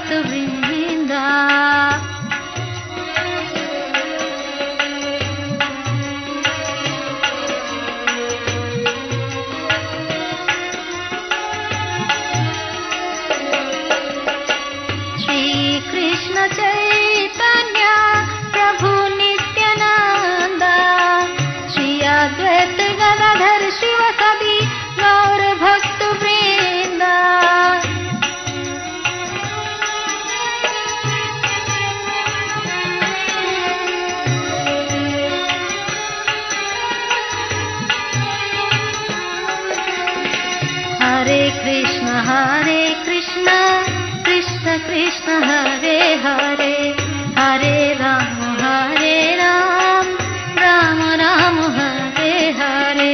भक्तवृंदा। कृष्ण चैतन्य प्रभु नित्यानंद, श्री अद्वैत गदाधर शिव सदी गौर भक्त वृंदा। हरे कृष्ण कृष्ण कृष्ण हरे हरे, हरे राम राम राम हरे हरे।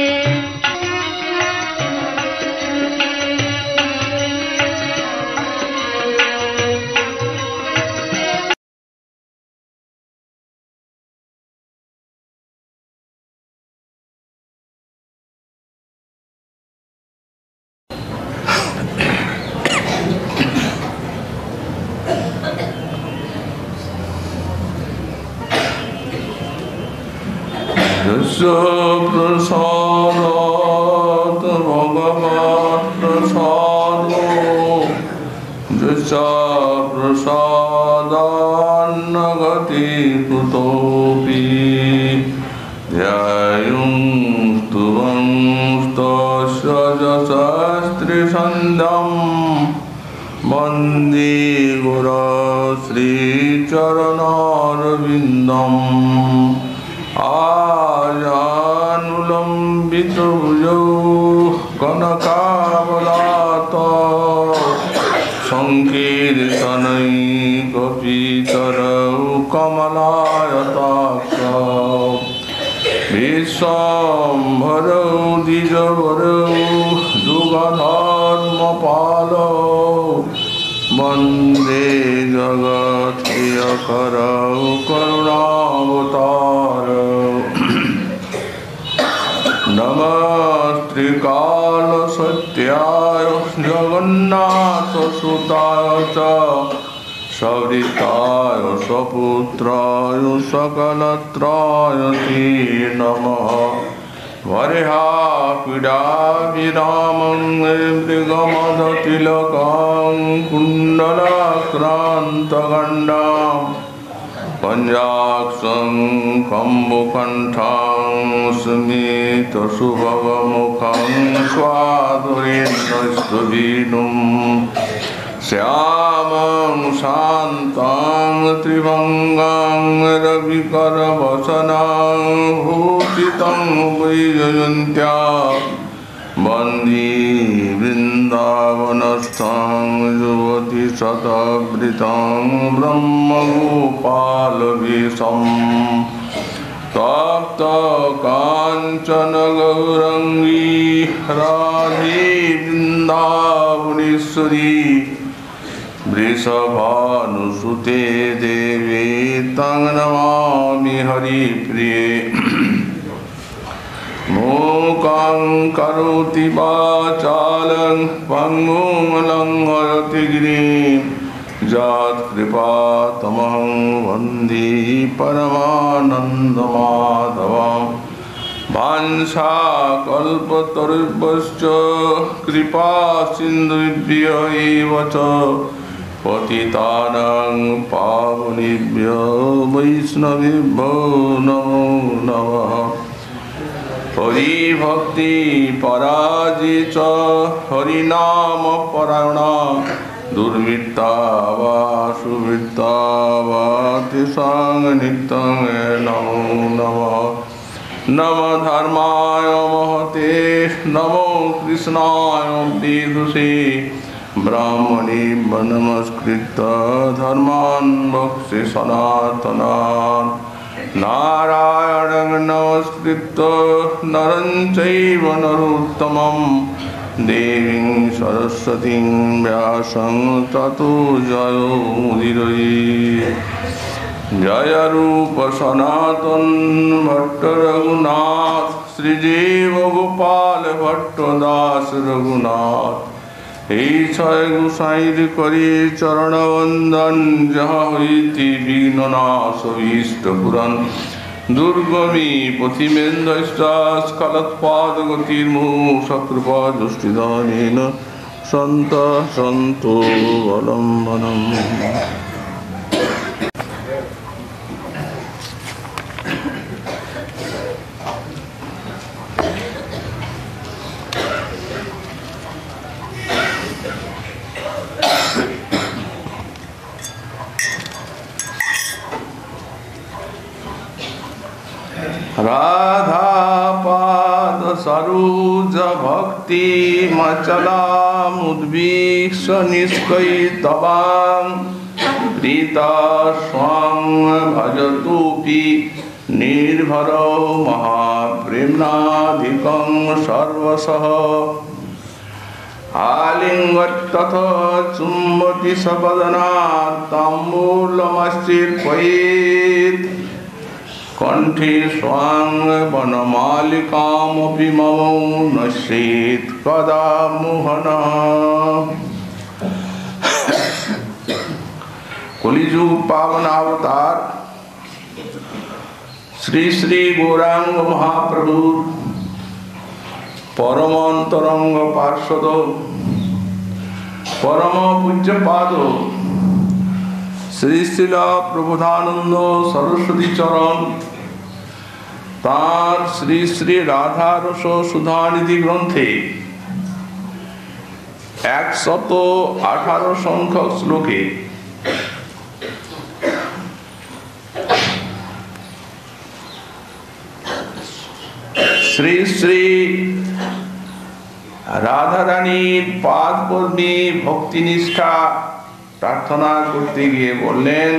प्रसादात् भगवत् प्रसादो, प्रसादान्न गति कुतोऽपि, ध्यायुं स्तुवंस्तस्य यशस्त्रिसन्ध्यं, वन्दे गुरो श्रीचरणारविन्दम्। आजानुलम्बितभुजौ कनकावदात, संकीर्तनैकपितरौ कमलायताक्षौ, विश्वम्भरौ द्विजवरौ जुगधर्मपालौ, वन्दे जगत्प्रियकरौ करुणावतारौ। नमस्त्रिकालसत्याय जगन्नाथसुताय च, सविताय सपुत्राय सकलत्राय ते नमः। वरेहापीडाभिरामं मृगमदतिलकं, कुण्डलाक्रान्तगण्डां, पञ्चाक्षं कम्बुकण्ठं, स्मितसुभगमुखं, स्वाधुरेन्द्रस्तुभिनुं, श्यामं शान्तं त्रिभङ्गं रविकरवसनं, भूषितं वैजयन्त्या, वन्दे वृन्दावनस्थं युवतिशतवृतं, ब्रह्मगोपालवेशम्। तप्तकाञ्चन गौराङ्गी राधे वृन्दावनेश्वरी, वृषभानुसुते देवी तं नमामि हरिप्रिये। मूकं करोति वाचालं पङ्गुं लङ्घयति गिरिं, यत्कृपातमहं वन्दे परमानन्दमाधवं। वाञ्छाकल्पतरुभ्यश्च कृपा सिन्धुभ्य एव च, पतितानां पावनेभ्यो वैष्णवेभ्यो नमो नमः। हरिभक्ति पराजित हरिनाम परायणा, दुर्वृत्ता वा सुवृत्ता वा तेषां नित्यं नमो नमः। नमः धर्माय महते नमो कृष्णाय विदुषे, ब्राह्मणे नमस्कृत्य धर्मान् वक्ष्ये सनातनान्, नारायणं नमस्कृत्य नरं चैव नरोत्तमं, देवीं सरस्वतीं व्यासं ततो जयोमुदीरये। जय रूप सनातन भट्ट रघुनाथ, श्रीजीव गोपाल भट्ट दास रघुनाथ, এই ছয় গোসাইর করে চরণবন্দন, যাহা হইতে বিঘ্ন নাশ অভীষ্ট পূরণ। দুর্গমী পথিমেন্দ্রস্কালোৎপাদ গতির মুকৃপা দুষ্টিদানেন সন্ত সন্তু অবলম্বনম। রাধা পাদ সরোজ ভক্তি মচলাম উদ্ভীক্ষ নিষ্কৈতবাং, প্রীতা স্বং ভজতুপি নির্ভর মহাপ্রেম্নাধিকং সর্বসহ। আলিঙ্গত্যথ চুম্বতি সবদনাৎ তাম্বূলমশ্চির্পয়েৎ, কণ্ঠে স্বাং বনমালিকামপি মম নশ্যেৎ কদা মোহনঃ। কলিযুগ পাবন अवतार শ্রী শ্রী গৌরাঙ্গ মহাপ্রভুর পরম অন্তরঙ্গ পার্ষদ পরম পূজ্যপাদ শ্রী শ্রীল প্রবোধানন্দ সরস্বতী চরণ, তাঁর শ্রী শ্রী রাধারস সুধানিধি গ্রন্থে 118 সংখ্যক শ্লোকে শ্রী শ্রী রাধারানীর পাদ পদ্মে ভক্তিনিষ্ঠা প্রার্থনা করতে গিয়ে বললেন,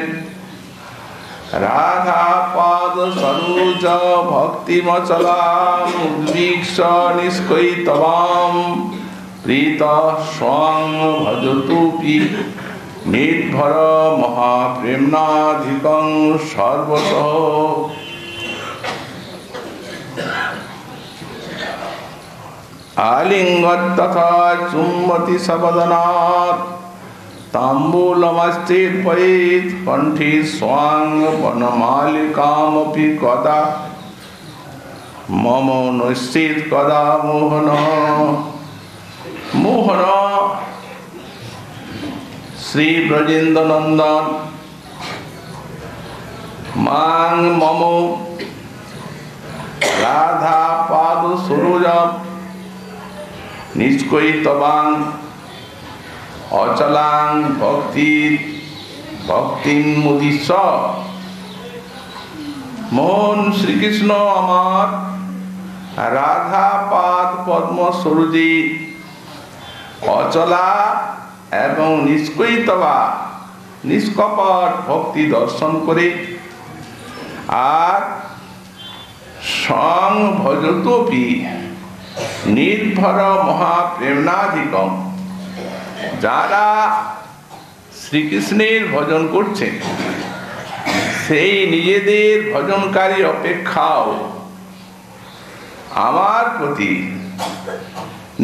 রাধা পাদ সরোজ ভক্তিমচলাম উদ্ভীক্ষ নিষ্কৈতবাম, প্রীতা স্বং ভজতুপি নির্ভর মহাপ্রেম্নাধিকং সর্বসহ। আলিঙ্গত্যথা চুম্বতি সবদনাৎ তাম্বূলমশ্চির্পয়েৎ, কণ্ঠে স্বাং বনমালিকামপি কদা মম নশ্যেৎ কদা মোহনঃ। মোহন শ্রী ব্রজেন্দ্র নন্দন মাং মম রাধা পাদ সরোজ নিষ্কৈতবাং অচলাং ভক্তিমুদিস্য। মোহন শ্রীকৃষ্ণ আমার রাধা পাদ পদ্ম সরোজে অচলা এবং নিষ্কৈতবা নিষ্কপট ভক্তি দর্শন করে, আর সং ভজতোপি নির্ভর মহাপ্রেম্নাধিকম, যারা শ্রীকৃষ্ণের ভজন করছেন সেই নিজেদের ভজনকারী অপেক্ষাও আমার প্রতি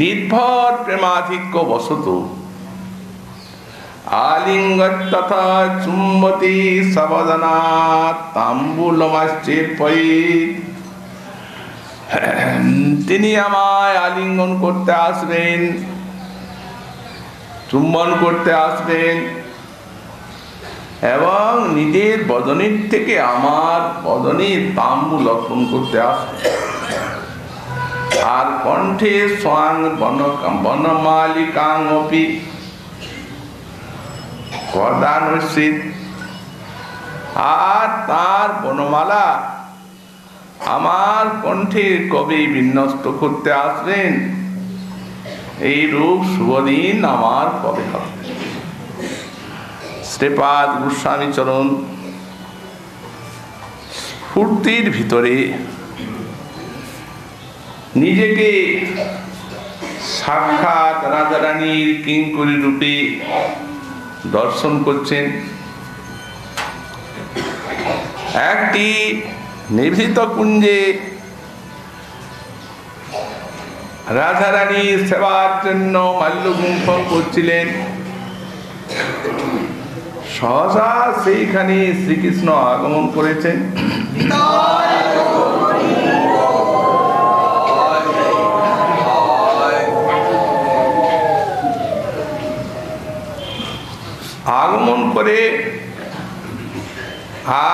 নির্ভর প্রেমাধিক্য বশত আলিঙ্গত্যথা চুম্বতি সবদনাৎ তাম্বূলমশ্চির্পয়েৎ, তিনি আমায় আলিঙ্গন করতে আসবেন, চুম্বন করতে আসবেন এবং নিজের বদনের থেকে আমার বদনে তাম্বূল অর্পণ করতে আসবেন। আর কণ্ঠে স্বাং বনমালিকামপি কদা নশ্যেৎ, আর তার বনমালা আমার কণ্ঠে কবে বিন্যস্ত করতে আসবেন, এই রূপ শুভদিন আমার কবে হবে। শ্রীপাদ গোস্বামী চরণ স্ফূর্তির ভিতরে নিজেকে সাক্ষাৎ রাধারানীর কিঙ্করী রূপে দর্শন করছেন। একটি নিভৃত কুঞ্জে রাধারানীর সেবার জন্য মাল্যগুম্ফন করছিলেন। সহসা সেইখানে শ্রীকৃষ্ণ আগমন করেছেন। আগমন করে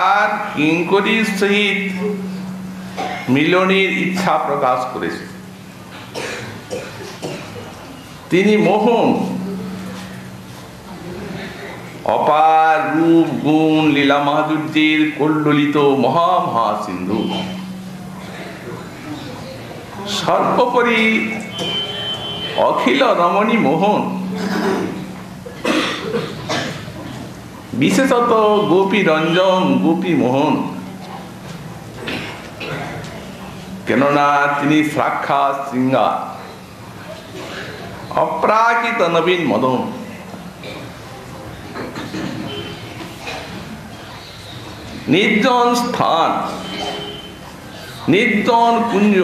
আর কিঙ্করীর সহিত মিলনের ইচ্ছা প্রকাশ করেছে। তিনি মোহন, অপার রূপ গুণ লীলা মাধুর্যের কল্লোলিত মহা সিন্ধু। সর্বোপরি অখিল রমণী মোহন, বিশেষত গোপী রঞ্জন গোপী মোহন, কেননা তিনি সাক্ষাৎ শৃঙ্গার, অপ্রাকৃত নবীন মদন। নির্জন স্থান, নির্জন কুঞ্জ,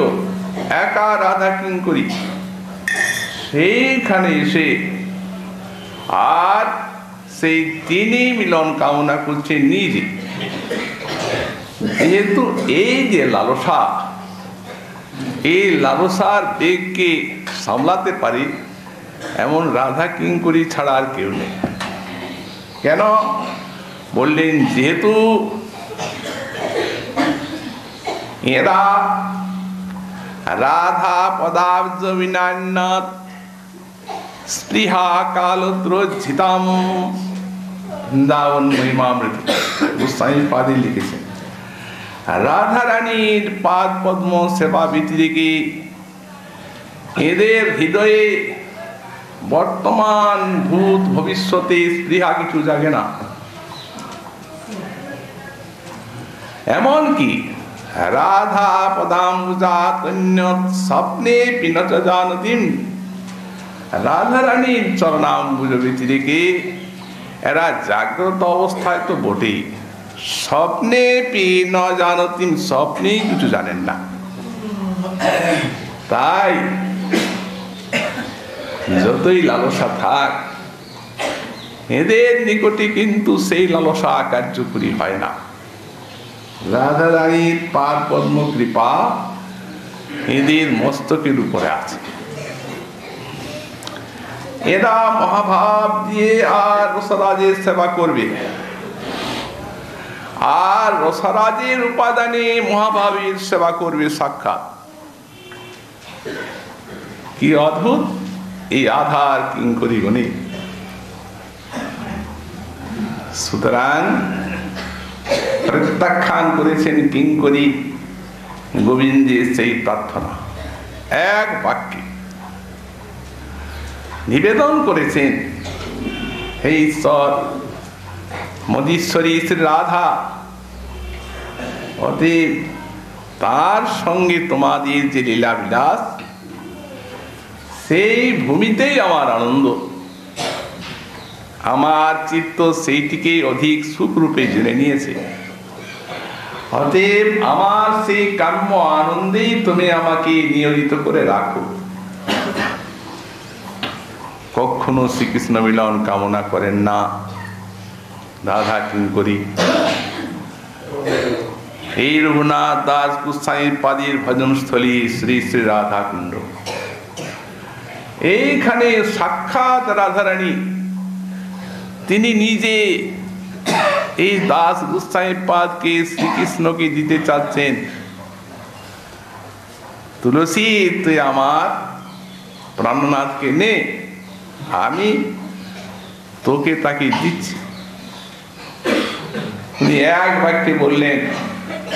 একা রাধা কিঙ্করী, সেইখানে এসে আর সেই তিনি মিলন কামনা করছে নিজে। যেহেতু এই যে লালসা, এই লালসার বেগকে সামলাতে পারি এমন রাধা কিঙ্করী ছাড়া আর কেউ নেই। কেন বললেন? যেহেতু এরা রাধা পদাব্জ বিনান্নাত স্পৃহা কালদ্রোজ্ঝিতাম বৃন্দাবন মহিমামৃত গোস্বামী পাদে লিখেছেন। রাধা রানীর পাদ পদ্ম সেবা ব্যতিরেকে এদের হৃদয়ে বর্তমান ভূত ভবিষ্যতে স্পৃহা কিছু জাগে না। এমনকি রাধা পদাম্বুজাতন্য স্বপ্নে পিনত জানতিম, রাধা রানীর চরণাম্বুজ ব্যতিরেকে এরা জাগ্রত অবস্থায় তো বটেই, স্বপ্নে পি ন জানতিম, স্বপ্নেই কিছু জানেন না। তাই যতই লালসা থাক এদের নিকটে কিন্তু সেই লালসা কার্যকরী হয় না। রাধা রানীর পাদ পদ্ম কৃপা এদের মস্তকের উপরে আছে। এরা মহাভাব দিয়ে আর রসরাজের সেবা করবে, আর রসরাজের উপাদানে মহাভাবের সেবা করবে সাক্ষাৎ। কি অদ্ভুত এই আধার কিঙ্করী গণে। সুতরাং প্রত্যাখ্যান করেছেন কিঙ্করী গোবিন্দের সেই প্রার্থনা, এক বাক্যে নিবেদন করেছেন, হে ঈশ্বর মদীশ্বরী শ্রী রাধা, অতএব তার সঙ্গে তোমাদের যে লীলা বিলাস, সেই ভূমিতেই আমার আনন্দ। আমার চিত্ত সেইটিকে অধিক সুখরূপে জেনে নিয়েছে। অতএব আমার সেই কাম্য আনন্দেই তুমি আমাকে নিয়োজিত করে রাখো। কখনো শ্রীকৃষ্ণ মিলন কামনা করেন না রাধা কিঙ্করী। এই রঘুনাথ দাস গোস্বামীর পাদের ভজনস্থলী শ্রী শ্রী রাধা কুণ্ড। এইখানে সাক্ষাৎ রাধারানী তিনি নিজে এই দাস গোস্বামীর পাদকে শ্রীকৃষ্ণকে দিতে চাচ্ছেন। তুলসী তুই আমার প্রাণনাথকে নে, আমি তোকে তাকে দিচ্ছি। উনি এক বাক্যে বললেন,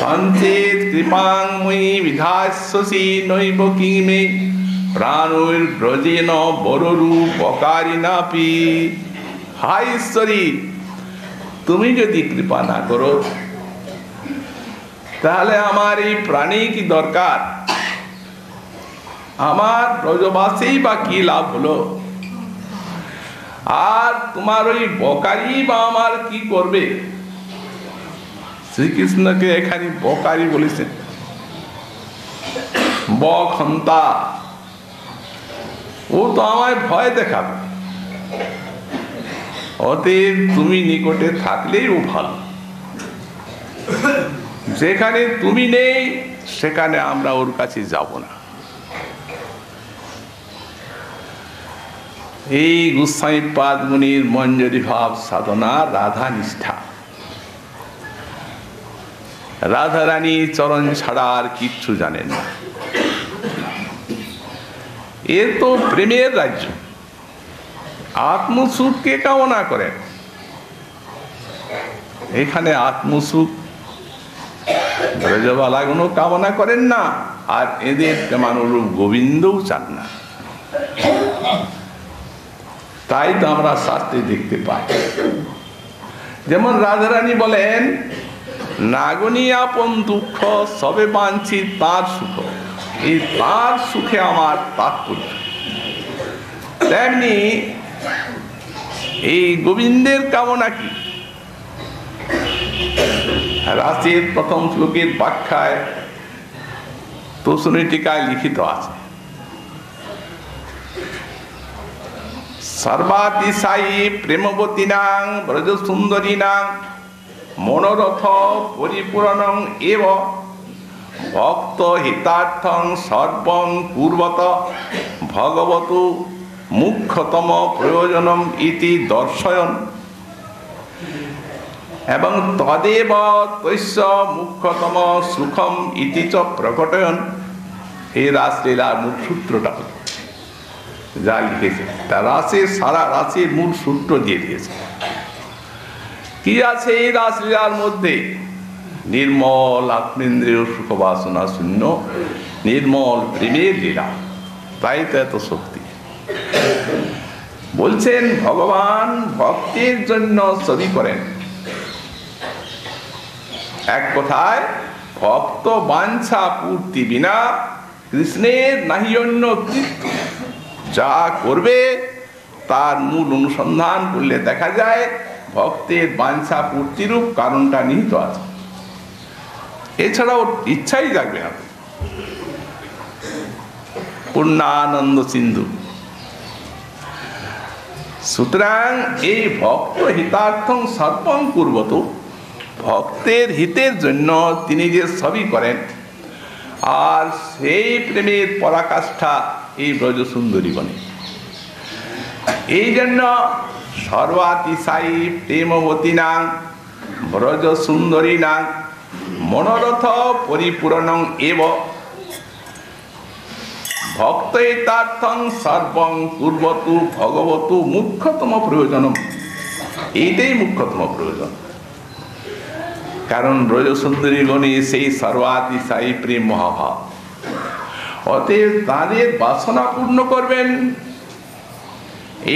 সঞ্চেত কৃপাং মই বিধাস্যসি নৈব কিমে প্রাণৈর ব্রজেন বররূপ অকারিণাপি। হায় ঈশ্বরী, তুমি যদি কৃপা না করো তাহলে আমার এই প্রাণী কি দরকার? আমার ব্রজবাসী বা কি লাভ হলো? আর তোমার ওই বকারি বা আমার কি করবে? শ্রীকৃষ্ণকে এখানে বকারি বলেছেন, বক হন্তা, ও তো আমায় ভয় দেখাবে, অতএব তুমি নিকটে থাকলেই ও ভালো। যেখানে তুমি নেই সেখানে আমরা ওর কাছে যাব না। এই গোস্বামীপাদ মুনির মঞ্জরি ভাব সাধনা রাধা নিষ্ঠা। রাধা রানী চরণ ছাড়া আর কিচ্ছু জানেন না। এ তো প্রেমের রাজ্য। আত্মসুখকে কামনা করেন, এখানে আত্মসুখ ব্রজবালাগুলো কামনা করেন না, আর এদের প্রেমানুরূপ গোবিন্দও চান না। তাই তো আমরা শাস্ত্রে দেখতে পাই, যেমন রাধারানী বলেন, নাগনি আপন দুঃখ সবে বাঞ্ছি তার সুখ, এই তার সুখে আমার তাৎপর্য। তেমনি এই গোবিন্দের কামনা কি? রাসের প্রথম শ্লোকের ব্যাখ্যায় তোষণী টিকায় লিখিত আছে, সর্বাতিশায়ী প্রেমবতীনাং ব্রজ সুন্দরীনাং মনোরথ পরিপূরণং এব ভক্ত হিতার্থং সর্বং কুর্বত ভগবতু মুখ্যতম প্রয়োজনম ইতি দর্শয়ন এবং তদেব তস্য মুখ্যতম সুখম ইতি চ প্রকটয়ন। এই রাসলীলার মূল সূত্রটা যা লিখেছে, তা রাসের সারা রাসের মূল সূত্র দিয়ে দিয়েছে। কি আছে এই রাসলীলার মধ্যে? নির্মল আত্মেন্দ্রিয় সুখ বাসনা শূন্য নির্মল প্রেমের লীলা, তাই তো এত শক্তি। বলছেন ভগবান ভক্তের জন্য সবই করেন। এক কথায় ভক্ত বাঞ্ছা পূর্তি বিনা কৃষ্ণের নাহি অন্য কৃত্য। যা করবে তার মূল অনুসন্ধান করলে দেখা যায় ভক্তের বাঞ্ছা পূর্তিরূপ কারণটা নিহিত আছে, এছাড়া ওর ইচ্ছাই জাগবে না। পূর্ণানন্দ সিন্ধু। সুতরাং এই ভক্ত হিতার্থং সর্বং কুর্বত, ভক্তের হিতের জন্য তিনি যে সবই করেন, আর সেই প্রেমের পরাকাষ্ঠা এই ব্রজ সুন্দরী বনে। এই জন্য সর্বাতিশায়ী প্রেমবতী নাং ব্রজ সুন্দরী নাং মনোরথ পরিপূরণং এব ভক্ত হিতার্থং সর্বং কুর্বতু ভগবতু মুখ্যতম প্রয়োজনম। এইটাই মুখ্যতম প্রয়োজন, কারণ ব্রজ সুন্দরী গণে সেই সর্বাতিশায়ী প্রেম মহাভাব। অতএব তাদের বাসনা পূর্ণ করবেন,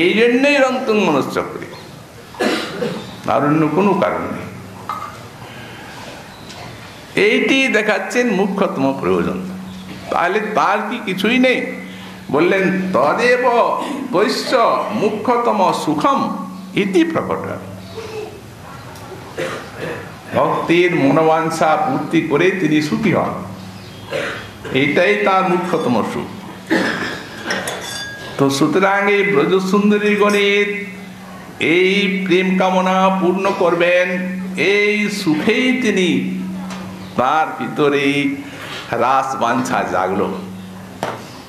এই জন্যই রন্তং মনশ্চক্রে, আর অন্য কোনো কারণ নেই। এইটি দেখাচ্ছেন মুখ্যতম প্রয়োজন। তাহলে তার কি কিছুই নেই? বললেন তদেব তস্য মুখ্যতম সুখম ইতি প্রকট। ভক্তির মনোবাঞ্ছা পূর্তি করে তিনি সুখী হন, এইটাই তার মুখ্যতম সুখ। তো সুতরাং এই ব্রজ সুন্দরী গণের এই প্রেম কামনা পূর্ণ করবেন, এই সুখেই তিনি তার ভিতরে রাস বাঞ্ছা জাগলো,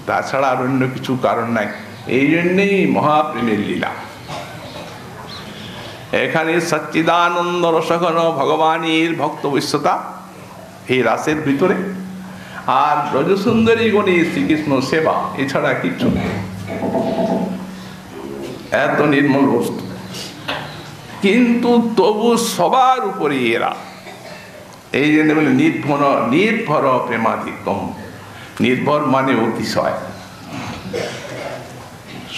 তাছাড়া আর অন্য কিছু কারণ নাই। এই জন্যেই মহাপ্রেমের লীলা। এখানে সচ্চিদানন্দ রসঘন ভগবানের ভক্ত বৈশ্যতা এই রাসের ভিতরে, আর ব্রজসুন্দরী গণে শ্রীকৃষ্ণ সেবা, এছাড়া কিছু নেই। এত নির্মল বস্তু, কিন্তু তবু সবার উপরে এরা। এই জন্য বলে নির্ভর প্রেমাধিকম। নির্ভর মানে অতিশয়।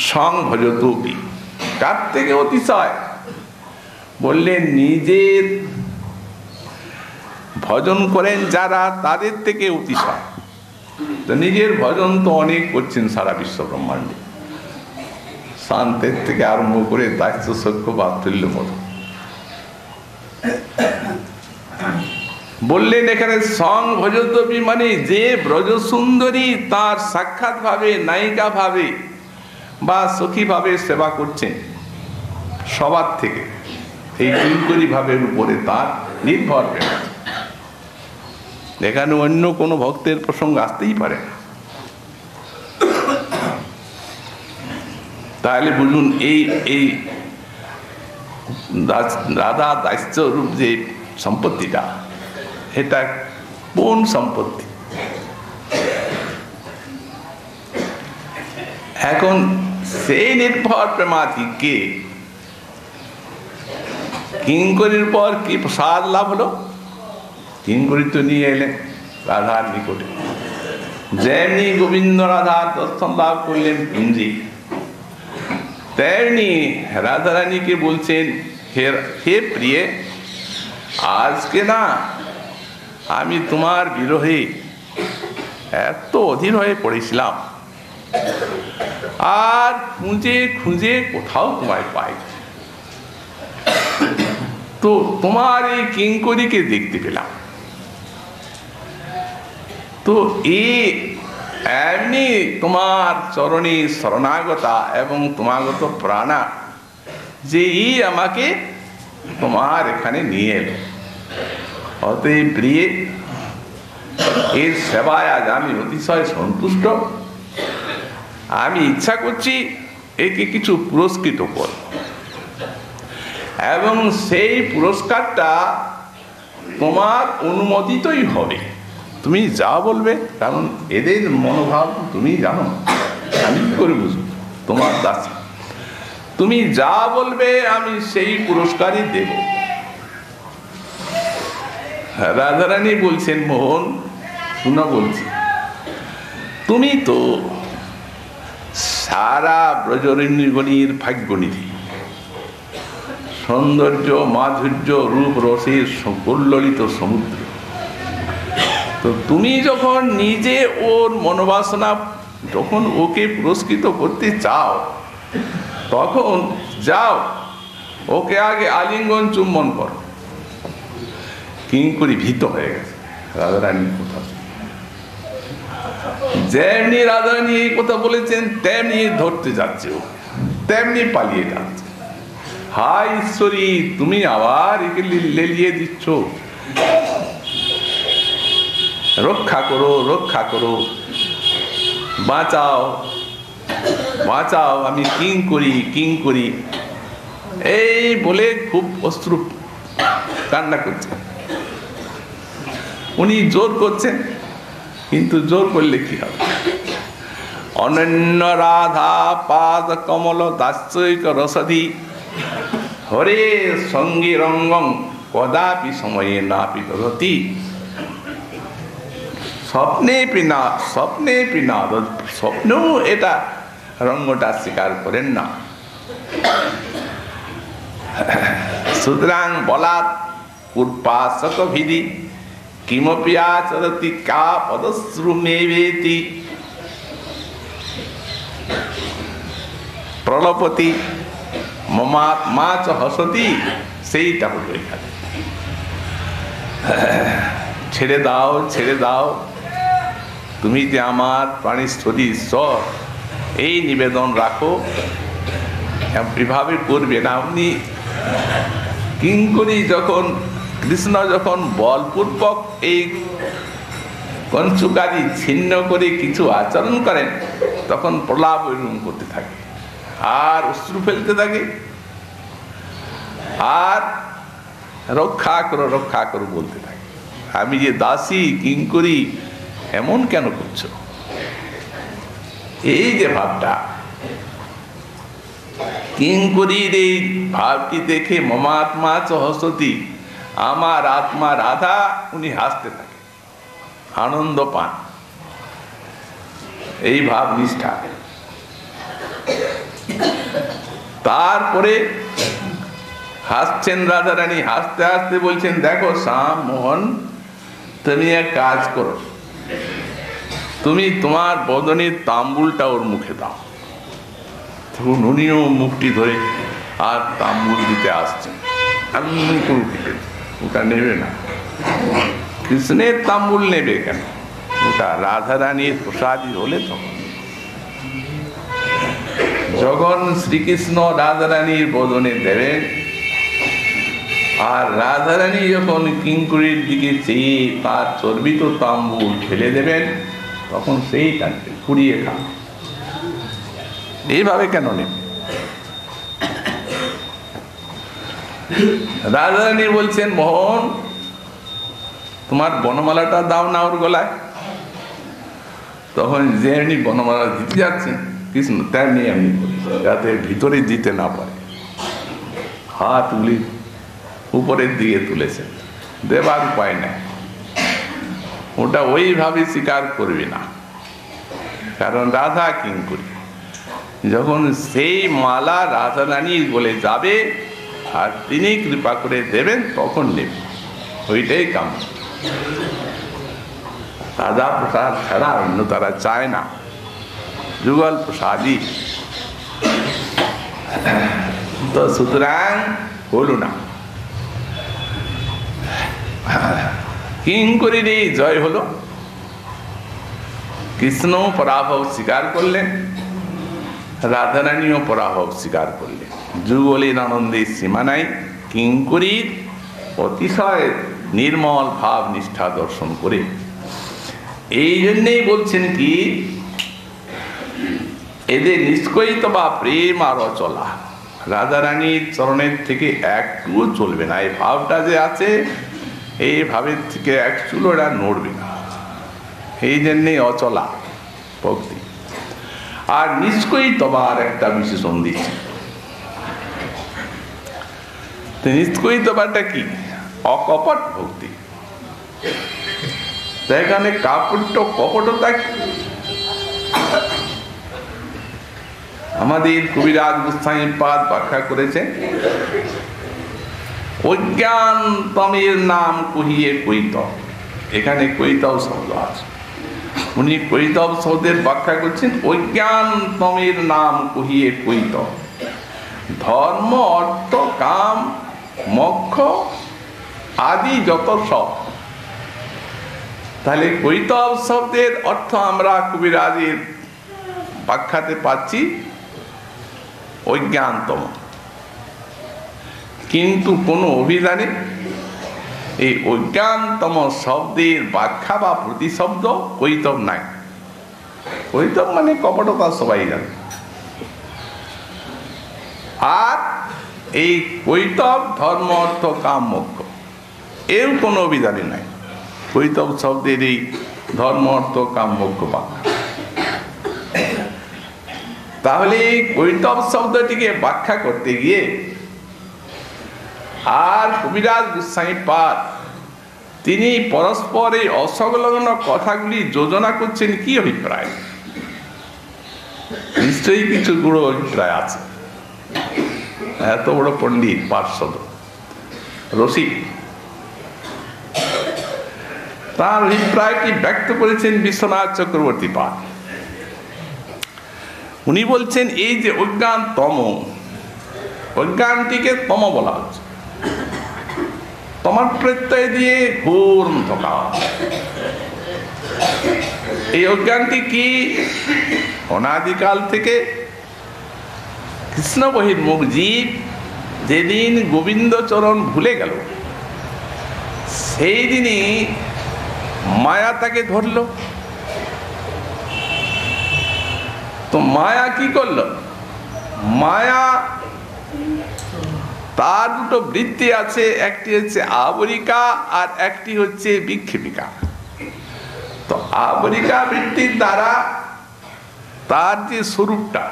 সং ভজতপি, কার থেকে অতিশয়? বললেন নিজের ভজন করেন যারা, তাদের থেকে অতিশয়। তো নিজের ভজন তো অনেক করছেন সারা বিশ্ব ব্রহ্মাণ্ডে, শান্তের থেকে আরম্ভ করে দায়িত্ব সক্ষ বাতুল্য মতো। বললেন এখানে সং ভজতপি মানে যে ব্রজ সুন্দরী তার সাক্ষাৎ ভাবে, নায়িকা ভাবে বা সখীভাবে সেবা করছেন, সবার থেকে এই কিঙ্করী ভাবের উপরে তার নির্ভর প্রেম আছে। এখানে অন্য কোনো ভক্তের প্রসঙ্গ আসতেই পারে না। তাহলে বুঝুন এই রাধা দাস্য রূপ যে সম্পত্তিটা, এটা কোন সম্পত্তি? এখন সেই নির্ভর প্রেমাতিকে কিঙ্করীর পর কি প্রসাদ লাভ হলো? কিঙ্করী তো নিয়ে এলেন রাধার নিকটে, যেমনি গোবিন্দ রাধার দর্শন লাভ করলেন কুঞ্জি, তেমনি রাধারানীকে বলছেন, হে প্রিয়ে, আজকে না আমি তোমার বিরহে এত অধীর হয়ে পড়েছিলাম, আর খুঁজে খুঁজে কোথাও তোমায় পাই, তো তোমার এই কিঙ্করীকে দেখতে পেলাম। তো এমনি তোমার চরণে শরণাগতা এবং তোমাগত প্রাণা যে আমাকে তোমার এখানে নিয়ে এলো। অতএব প্রিয়ে, এর সেবায় আজ আমি অতিশয় সন্তুষ্ট। আমি ইচ্ছা করছি একে কিছু পুরস্কৃত কর, এবং সেই পুরস্কারটা তোমার অনুমোদিতই হবে। তুমি যা বলবে, কারণ এদের মনোভাব তুমি জানো, আমি কি করে বুঝবো? তোমার দাসী, তুমি যা বলবে আমি সেই পুরস্কারই দেব। রাধারানী বলছেন, মোহন শুনো বলছি, তুমি তো সারা ব্রজরণ্যগণীর ভাগ্যনিধি, সৌন্দর্য মাধুর্য রূপ রসের সকল্লিত সমুদ্র। তো তুমি যখন নিজে ওর মনোবাসনা, যখন ওকে পুরস্কৃত করতে চাও, তখন যাও ওকে আগে আলিঙ্গন চুম্বন করো। কিঙ্করী ভীত হয়ে গেছে রাধারানীর কথা। যেমনি রাধারানী এই কথা বলেছেন, তেমনি ধরতে যাচ্ছে ও, তেমনি পালিয়ে যাচ্ছে। হায় ঈশ্বরী, তুমি আবার একে লেলিয়ে দিচ্ছ, রক্ষা করো, রক্ষা করো, বাঁচাও, বাঁচাও, আমি কিঙ্করী, কিঙ্করী, এই বলে খুব অশ্রু কান্না করছে। উনি জোর করছেন, কিন্তু জোর করলে কি হবে? অনন্য রাধা পাদ কমল দাস্যৈক রসধি হরে সঙ্গী রঙ্গং কদাপি সময়ে না পিতরতি। স্বপ্নেও এটা রঙ্গটা স্বীকার করেন না। সুতরাং বলাৎ উৎপাসক ভিধি কিমপি আচরতি কা পদশ্রুমেবেতি প্রলপতি মমাত্মা চ হসতি। সেইটা হলো এখানে, ছেড়ে দাও, ছেড়ে দাও, তুমি যে আমার প্রাণীস্থলী ঈশ্বর, এই নিবেদন রাখো, এভাবে করবে না। আপনি কিঙ্করী যখন, কৃষ্ণ যখন বলপূর্বক এই কঞ্চুকাদি ছিন্ন করে কিছু আচরণ করেন, তখন প্রলাপ এরকম করতে থাকে, আর অশ্রু ফেলতে থাকে, আর রক্ষা করো, রক্ষা করো বলতে থাকে। আমি যে দাসী, কিঙ্করী, এমন কেন করছো? এই যে ভাবটা, কিঙ্করীর এই ভাবটি দেখে মমাত্মা চ হসতি, আমার আত্মা রাধা, উনি হাসতে থাকে, আনন্দ পান, এই ভাব নিষ্ঠা। তারপরে হাসছেন রাধারানী, হাসতে হাসতে বলছেন, দেখো শ্যাম মোহন, তুমি এক কাজ করো, তুমি তোমার বদনের তাম্বুলটা ওর মুখে দাও। তখন উনিও মুখটি ধরে আর তাম্বুল দিতে আসছেন। আমি ওটা নেবে না, কৃষ্ণের তাম্বুল নেবে কেন? ওটা রাধারানীর প্রসাদী হলে তখন যখন শ্রীকৃষ্ণ রাধারানীর বদনে দেবেন, আর রাধারানী যখন কিঙ্করীর দিকে চেয়ে তার চর্বিত তাম্বুল ফেলে দেবেন, তখন সেই টানবে, পুড়িয়ে খা। এইভাবে কেন নেবে? রাধারানী বলছেন, মোহন তোমার বনমালাটা দাও না ওর গলায়। তখন যেমনি বনমালা দিতে যাচ্ছেন কৃষ্ণ, তেমনি এমনি যাতে ভিতরে দিতে না পারে, হাত গুলি উপরের দিকে তুলেছেন। দেবার উপায় নাই, ওটা ওইভাবে স্বীকার করবে না, কারণ রাধা কিঙ্করী। যখন সেই মালা রাধা রানীর গলে যাবে আর তিনি কৃপা করে দেবেন, তখন নেবে, ওইটাই কাম। রাধা প্রসাদ ছাড়া অন্য তারা চায় না, যুগল প্রসাদই। তো সুতরাং হলো না, কিঙ্করীর এই জয় হলো। কৃষ্ণ পরাভব স্বীকার করলেন, রাধারানীও পরাভব স্বীকার করলেন। যুগলের আনন্দের সীমা নাই। কিঙ্করীর অতিশয় নির্মল ভাব নিষ্ঠা দর্শন করে, এই জন্যেই বলছেন কি, এদের নিষ্কয়িত বা প্রেম আর অচলা, রাধারানীর চরণের থেকে একটুও চলবে না। এই ভাবটা যে আছে, এই ভাবের থেকে এক চুলো এরা নড়বে না, এই জন্যে অচলা ভক্তি। আর নিষ্কয়িতবার একটা বিশেষণ দিচ্ছে। নিষ্কয়িতবারটা কি? অকপট ভক্তি। এখানে কাপট্য কপটতা কি? আমাদের কবিরাজ গোস্বামী পাদ ব্যাখ্যা করেছেন, অজ্ঞান তমের নাম কহিয়ে কৈতব। এখানে কৈতব শব্দ আছে, উনি কৈতব শব্দের ব্যাখ্যা করছেন, অজ্ঞান তমের নাম কহিয়ে কৈতব। ধর্ম, অর্থ, কাম, মোক্ষ আদি যত সব। তাহলে কৈতব শব্দের অর্থ আমরা কবিরাজের ব্যাখ্যাতে পাচ্ছি অজ্ঞানতম, কিন্তু কোনো অভিধানে এই অজ্ঞানতম শব্দের ব্যাখ্যা বা প্রতিশব্দ কৈতব নাই। কৈতব মানে কপটতা, সবাই জানে। আর এই কৈতব ধর্ম, অর্থ, কাম, মোক্ষ, এর কোনো অভিধানে নাই কৈতব শব্দের এই ধর্ম, অর্থ, কাম, মোক্ষ ব্যাখ্যা। তাহলে এই কৈতব শব্দটিকে ব্যাখ্যা করতে গিয়ে আর কবিরাজ গোস্বামী পাদ তিনি পরস্পর এই অসংলগ্ন কথাগুলি যোজনা করছেন। কি অভিপ্রায়? নিশ্চয়ই কিছু গুড় অভিপ্রায় আছে। এত বড় পণ্ডিত, পার্শ্বদ, রসিক, তার অভিপ্রায়টি ব্যক্ত করেছেন বিশ্বনাথ চক্রবর্তী পাদ। উনি বলছেন, এই যে অজ্ঞান তম, অজ্ঞানটিকে তম বলা হচ্ছে। তোমার প্রত্যয় দিয়ে ঘোর অন্ধকার। এই অজ্ঞানটি কি? অনাদিকাল থেকে কৃষ্ণ বহির্মুখ জীব যেদিন গোবিন্দ চরণ ভুলে গেল, সেই দিনই মায়া তাকে ধরল। তো মায়া কি করলো? মায়া তার দুটো বৃত্তি আছে, একটি হচ্ছে আবরিকা আর একটি হচ্ছে বিক্ষেপিকা। তো আবরিকা বৃত্তির দ্বারা তার যে স্বরূপটা,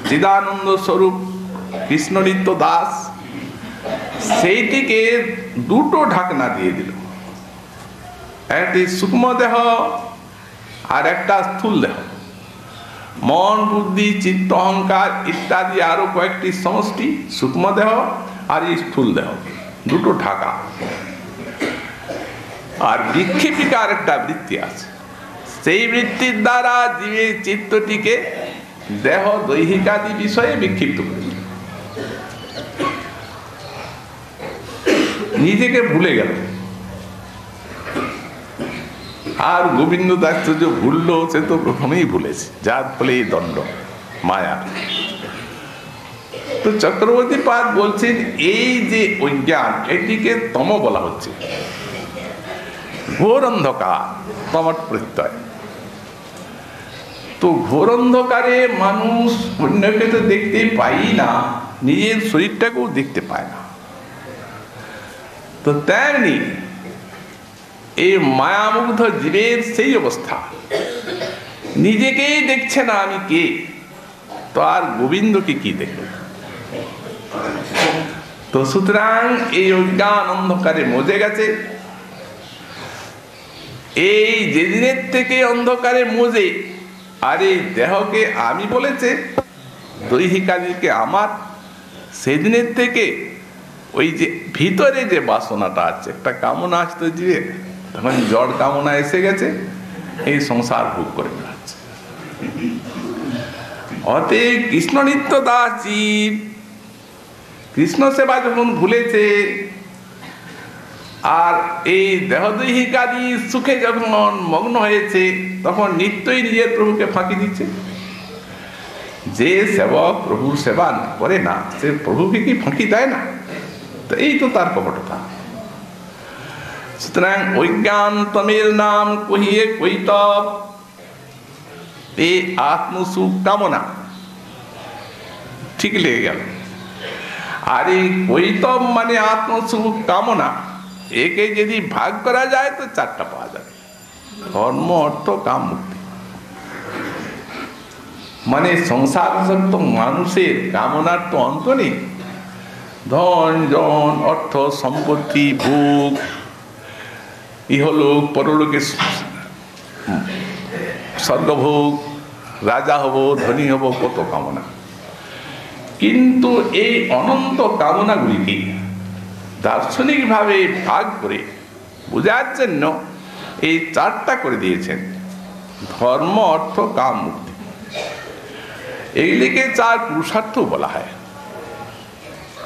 চিদানন্দ স্বরূপ কৃষ্ণনিত্য দাস, সেইটিকে দুটো ঢাকনা দিয়ে দিল। একটি সূক্ষ্ম দেহ আর একটা স্থূল দেহ। মন, বুদ্ধি, চিত্ত, অহংকার ইত্যাদি আরো কয়েকটি সমষ্টি, সূক্ষ্ম দেহ আর এই স্থূল দেহ, দুটো ঢাকা। আর বিক্ষেপিকার একটা বৃত্তি আছে, সেই বৃত্তির দ্বারা জীবের চিত্তটিকে দেহ, দৈহিকাদি বিষয়ে বিক্ষিপ্ত করে, নিজেকে ভুলে গেল। আর গোবিন্দ দাস যে ভুললো, সে তো প্রথমেই ভুলেছে, যার ফলে এই দণ্ড মায়া। তো চক্রবর্তী পাদ বলছেন এই যে অজ্ঞান এটিকে তম বলা হচ্ছে, ঘোর অন্ধকার, তমট প্রত্যয়। তো ঘোর অন্ধকারে মানুষ অন্যকে তো দেখতে পাই না, নিজের শরীরটাকেও দেখতে পায় না। তো তেমনি এই মায়ামুগ্ধ জীবের সেই অবস্থা, নিজেকেই দেখছে না আমি কে, তো আর গোবিন্দকে কি দেখবে? তো সুতরাং এই অজ্ঞান অন্ধকারে মজে গেছে। এই যেদিনের থেকে অন্ধকারে মজে আর এই দেহকে আমি বলেছে, দৈহিকাদিকে আমার, সেদিনের থেকে ওই যে ভিতরে যে বাসনাটা আছে, একটা কামনা আসতে দিয়ে তখন জড় কামনা এসে গেছে, এই সংসার ভোগ করে বেড়াচ্ছে। অতএব কৃষ্ণ নিত্য দাস জীব কৃষ্ণ সেবা যখন ভুলেছে আর এই দেহদৈহিকাদি সুখে যখন মগ্ন হয়েছে, তখন নিত্যই নিজের প্রভুকে ফাঁকি দিচ্ছে। যে সেবক প্রভুর সেবা করে না, সে প্রভুকে কি ফাঁকি দেয় না? তো এই তো তার কপটতা। সুতরাং অজ্ঞান তমের নাম কহিয়ে কৈতব এ আত্মসুখ কামনা, ঠিক লেগে গেল। আর এই কৈতব মানে আত্মসুখ কামনা, একে যদি ভাগ করা যায় তো চারটা পাওয়া যাবে: ধর্ম, অর্থ, কাম, মুক্তি। মানে সংসারসক্ত মানুষের কামনার তো অন্ত নেই। ধন জন, অর্থ সম্পত্তি, ভোগ, ইহলোক পরলোকে স্বর্গভোগ, রাজা হব, ধনী হব, কত কামনা। কিন্তু এই অনন্ত কামনাগুলিকে দার্শনিকভাবে ভাগ করে বোঝার জন্য এই চারটা করে দিয়েছেন: ধর্ম, অর্থ, কাম, মুক্তি। এইগুলিকে চার পুরুষার্থ বলা হয়।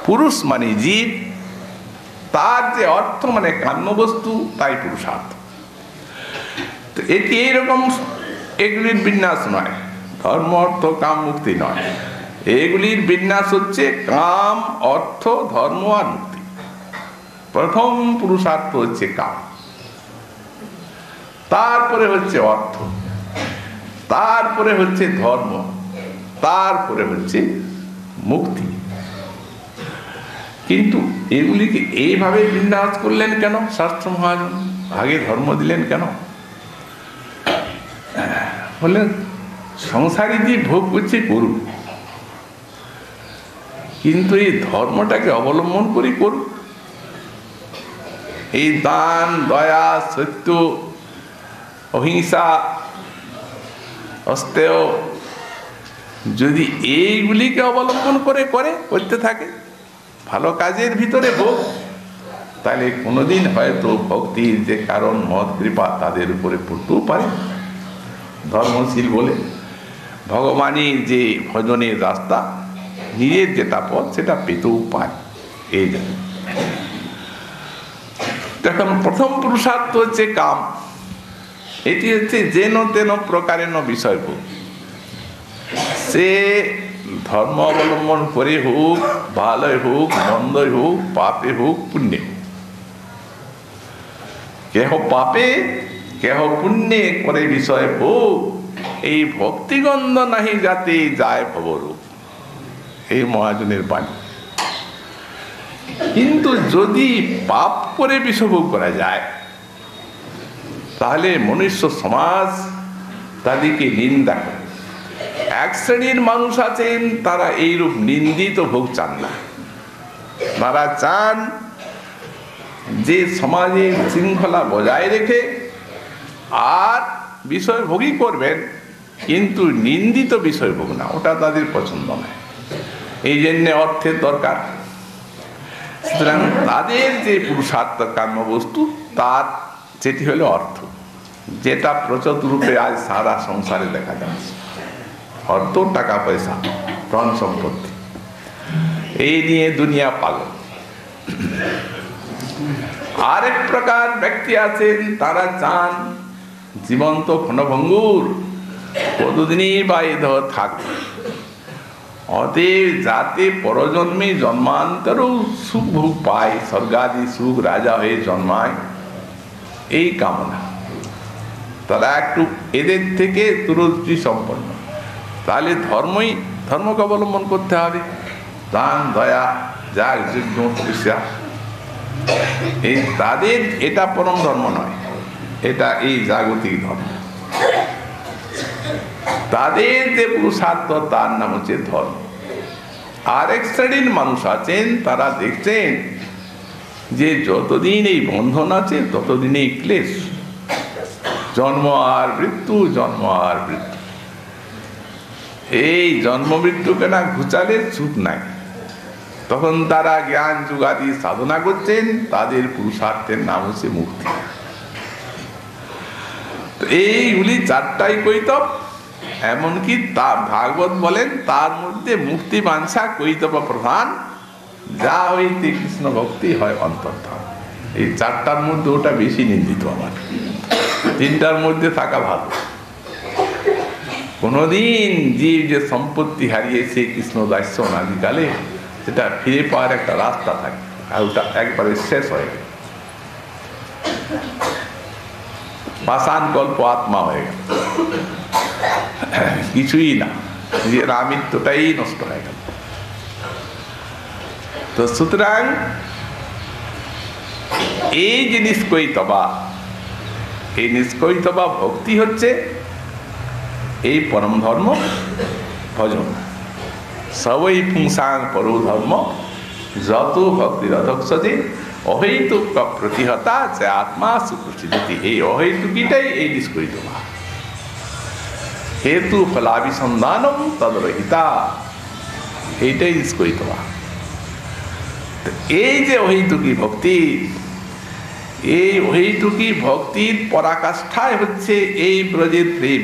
পুরুষ মানে জীব, তার যে অর্থ মানে কাম্য বস্তু, তাই পুরুষার্থ। তো এটি এইরকম এগুলির বিন্যাস নয়, ধর্ম, অর্থ, কাম, মুক্তি নয়। এগুলির বিন্যাস হচ্ছে কাম, অর্থ, ধর্ম আর মুক্তি। প্রথম পুরুষার্থ হচ্ছে কাম, তারপরে হচ্ছে অর্থ, তারপরে হচ্ছে ধর্ম, তারপরে হচ্ছে মুক্তি। কিন্তু এগুলিকে এইভাবে বিন্যাস করলেন কেন শাস্ত্র মহাজন? আগে ধর্ম দিলেন কেন? বললেন সংসারী যে ভোগ করছে করুক, কিন্তু এই ধর্মটাকে অবলম্বন করে করুক। এই দান, দয়া, সত্য, অহিংসা, অস্তেয় যদি এইগুলিকে অবলম্বন করে করতে থাকে, ভালো কাজের ভিতরে হোক, তাহলে কোনোদিন হয়তো ভক্তির যে কারণ মহৎ কৃপা তাদের উপরে পড়তেও পারে। ধর্মশীল বলে ভগবানের যে ভজনের রাস্তা, নিজের যেটা পথ সেটা পেতেও পায়। এই জন্য তখন প্রথম পুরুষার্থ হচ্ছে কাম। এটি হচ্ছে যেন তেন প্রকারেণ বিষয়ভোগ। সে ধর্ম অবলম্বন করে হোক, ভালোই হোক, মন্দই হোক, পাপে হোক, পুণ্যে হোক, কেহ পাপে কেহ পুণ্যে করে বিষয় ভোগ, এই ভক্তিগন্ধ নাহি যাতে যায় ভবরূপ। এই মহাজনের বাণী। কিন্তু যদি পাপ করে বিষভোগ করা যায়, তাহলে মনুষ্য সমাজ তাদেরকে নিন্দা করে। এক শ্রেণীর মানুষ আছেন, তারা এইরূপ নিন্দিত ভোগ চান না। তারা চান যে সমাজে শৃঙ্খলা বজায় রেখে আর বিষয়ভোগই করবেন, কিন্তু নিন্দিত বিষয়ভোগ না, ওটা তাদের পছন্দ নয়। এই জন্য অর্থের দরকার। সুতরাং তাদের যে পুরুষার্থ কাম্যবস্তু, তার যেটি হলো অর্থ, যেটা প্রচুর রূপে আজ সারা সংসারে দেখা যাচ্ছে। অর্থ, টাকা পয়সা, ধন সম্পত্তি, এই নিয়ে দুনিয়া পাগল। আরেক প্রকার ব্যক্তি আছেন, তারা চান জীবন্ত ক্ষণভঙ্গুর কতদিনই বা এ থাকবে, অতএব যাতে পরজন্মে জন্মান্তরও সুখ ভোগ পায়, স্বর্গাদি সুখ, রাজা হয়ে জন্মায়, এই কামনা। তারা একটু এদের থেকে দূরদৃষ্টি সম্পন্ন। তাহলে ধর্মকে অবলম্বন করতে হবে। দান, দয়া, যাগ, যজ্ঞ, তপস্যা, এই তাদের এটা পরম ধর্ম নয়, এটা এই জাগতিক ধর্ম। তাদের যে পুরুষার্থ তার নাম হচ্ছে ধর্ম। আর এক শ্রেণীর মানুষ আছেন, তারা দেখছেন যে যতদিন এই বন্ধন আছে ততদিন এই ক্লেশ, জন্ম আর মৃত্যু, জন্ম আর মৃত্যু। এই জন্ম মৃত্যুকে না ঘুচালে সুখ নাই। তখন তারা জ্ঞান যুগাদি সাধনা করছেন, তাদের পুরুষার্থের নাম হচ্ছে মুক্তি। তো এইগুলি চারটাই কৈতব। এমনকি ভাগবত বলেন তার মধ্যে মুক্তি বাঞ্ছা কৈতব প্রধান, যা হইতে কৃষ্ণ ভক্তি হয় অন্তর্ধান। এই চারটার মধ্যে ওটা বেশি নিন্দিত। আমার তিনটার মধ্যে থাকা ভালো। কোনদিন জীব যে সম্পত্তি হারিয়েছে কৃষ্ণ দাস্য অনাদিকালে, সেটা ফিরে পাওয়ার একটা রাস্তা থাকে, আর ওটা একবারে শেষ হয়ে গেল, পাষাণ কল্প আত্মা হয়ে গেল, কিছুই না, নিজের আমিত্বটাই নষ্ট হয়ে গেল। তো সুতরাং এই যে নিষ্কৈতবা, এই নিষ্কৈতবা ভক্তি হচ্ছে এই পরম ধর্ম ভজন। সবই পুংসাং পরো ধর্ম যত ভক্তির অধক্ষদে অহৈতুক প্রতিহতা যে আত্মা সুপ্রচিতি। এই অহৈতুকিটাই এই নিষ্কৈতবা। হেতু ফলাভিসন্ধানম তদরহিতা, এইটাই নিষ্কৈতবা। এই যে অহৈতুকী ভক্তি, এই অহৈতুকী ভক্তির পরাকাষ্ঠায় হচ্ছে এই ব্রজের প্রেম,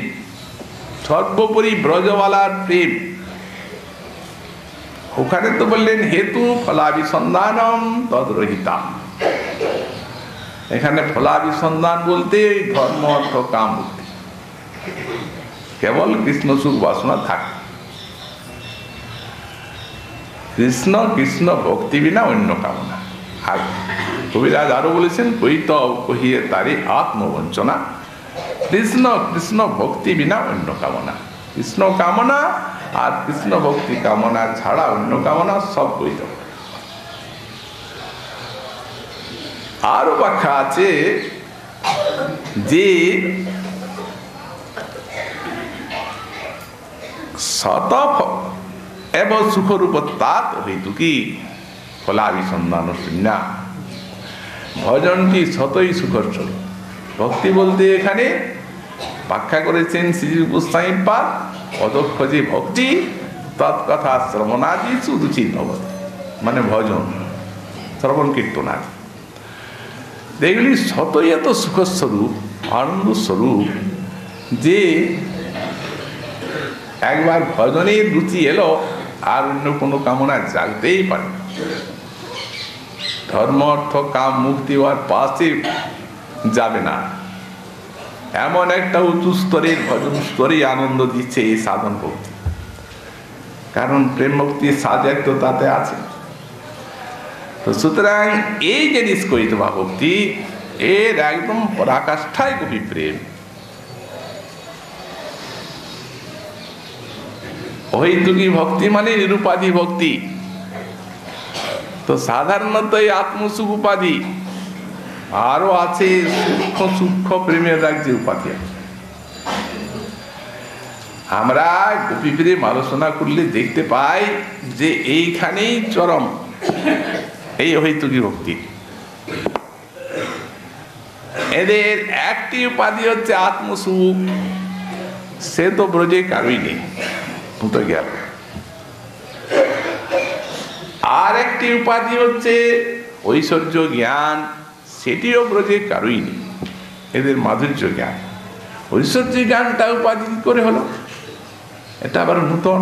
সর্বোপরি ব্রজওয়ালার প্রেম। ওখানে তো বললেন হেতু ফলাভিসন্ধানম তদরহিতা। এখানে ফলাভিসন্ধান বলতে ধর্ম, অর্থ, কাম, মুক্তি, কেবল কৃষ্ণ সুখ বাসনা থাকে। কৃষ্ণ কৃষ্ণ ভক্তি বিনা অন্য কামনা। আর কবিরাজ আরো বলেছেন কৈতব কহিয়ে তারে আত্মবঞ্চনা, কৃষ্ণ কৃষ্ণ ভক্তি বিনা অন্য কামনা। কৃষ্ণ কামনা আর কৃষ্ণ ভক্তি কামনা ছাড়া অন্য কামনা সব কৈতব। আরো ব্যাখ্যা আছে যে শতফ এবং সুখরূপত্বাৎ হেতুকি ফলাভিসন্ধান শূন্যা। ভজনটি শতই সুখর স্বরূপ। ভক্তি বলতে এখানে ব্যাখ্যা করেছেন শ্রী গোস্বামী পাদ, অদক্ষজে ভক্তি তৎকথা শ্রবণাদি সুদুচিত ভবতি, মানে ভজন, শ্রবণ, কীর্তনাদি। এগুলি শতই এত সুখস্বরূপ, আনন্দ স্বরূপ যে একবার ভজনের রুচি এলো আর অন্য কোনো কামনা জাগতেই পারে। ধর্ম, অর্থ, কাম, মুক্তি হওয়ার পাশে যাবে না। এমন একটা উঁচু স্তরের ভজন স্তরে আনন্দ দিচ্ছে এই সাধন ভক্তি। কারণ প্রেম ভক্তির স্বাদ তো তাতে আছে। তো সুতরাং এই যে নিষ্কৈতবা ভক্তি, এর একদম পরাকাষ্ঠায় গভীর প্রেম। অহৈতুকী ভক্তি মানে নিরুপাধি ভক্তি। তো সাধারণত এই আত্মসুখ উপাধি, আরো আছে সূক্ষ্ম সূক্ষ্ম প্রেমের রাজ্যে উপাধি। আমরা গোপী প্রেম আলোচনা করলে দেখতে পাই যে এইখানেই চরম এই অহৈতুকী ভক্তি। এদের একটি উপাধি হচ্ছে আত্মসুখ, সে তো ব্রজে কারোই নেই, তো গেল। আর একটি উপাধি হচ্ছে ঐশ্বর্য জ্ঞান, সেটিও ব্রজে কারোই নেই। এদের মাধুর্য জ্ঞান, ঐশ্বর্য জ্ঞানটা উপাধি করে হলো, এটা আবার নূতন।